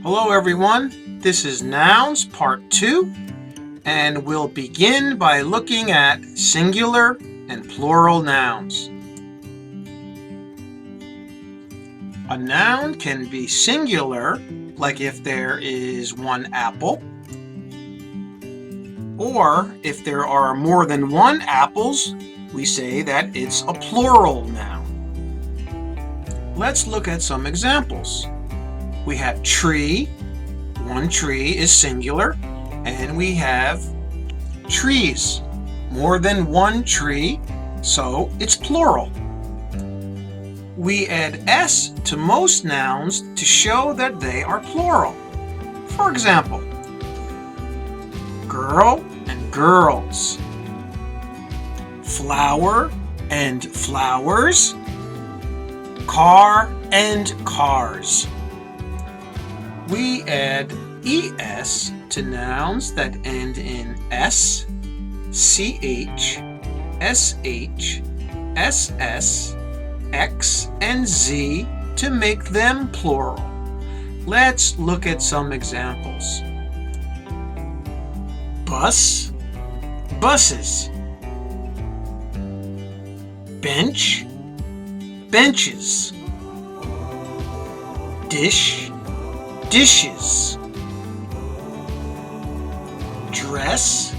Hello everyone, this is Nouns Part 2, and we'll begin by looking at singular and plural nouns. A noun can be singular, like if there is one apple, or if there are more than one apples, we say that it's a plural noun. Let's look at some examples. We have tree, one tree is singular, and we have trees, more than one tree, so it's plural. We add s to most nouns to show that they are plural. For example, girl and girls, flower and flowers, car and cars. We add es to nouns that end in s, ch, sh, ss, x, and z to make them plural. Let's look at some examples. Bus, buses. Bench, benches. Dish, dishes. Dress,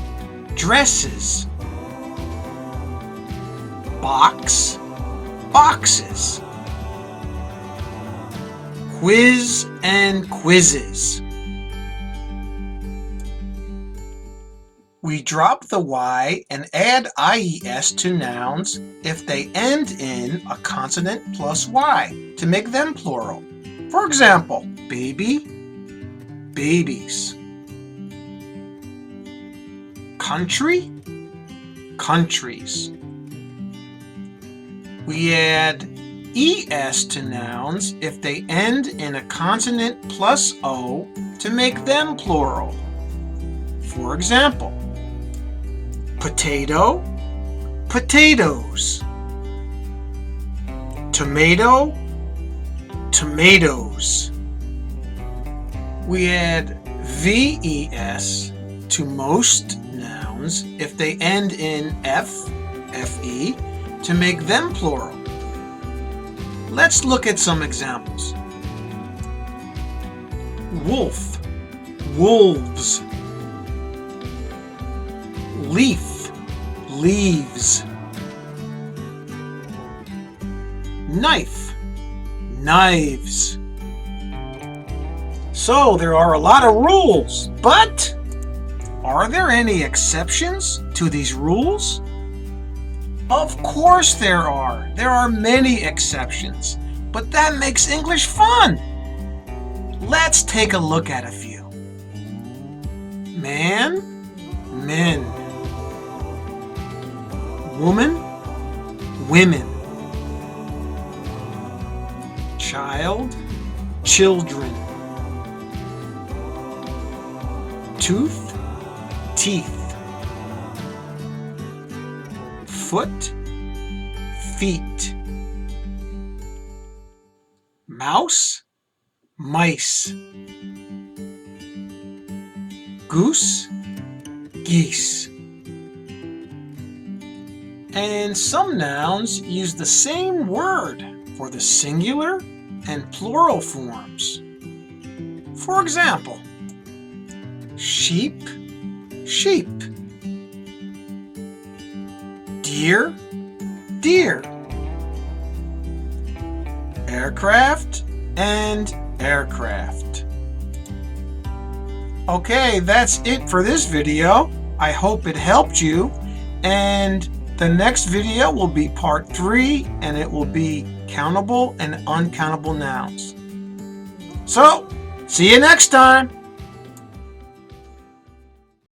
dresses. Box, boxes. Quiz and quizzes. We drop the y and add ies to nouns if they end in a consonant plus y to make them plural. For example, baby, babies. Country, countries. We add es to nouns if they end in a consonant plus o to make them plural. For example, potato, potatoes. Tomato, tomatoes. We add ves to most nouns if they end in fe to make them plural. Let's look at some examples. Wolf, wolves. Leaf, leaves. Knife, knives. So there are a lot of rules, but are there any exceptions to these rules? Of course there are. There are many exceptions, but that makes English fun. Let's take a look at a few. Man, men. Woman, women. Child, children. Tooth, teeth. Foot, feet. Mouse, mice. Goose, geese. And some nouns use the same word for the singular and plural forms. For example, sheep, sheep. Deer, deer. Aircraft and aircraft. Okay, that's it for this video. I hope it helped you, and the next video will be part 3, and it will be countable and uncountable nouns. So, see you next time.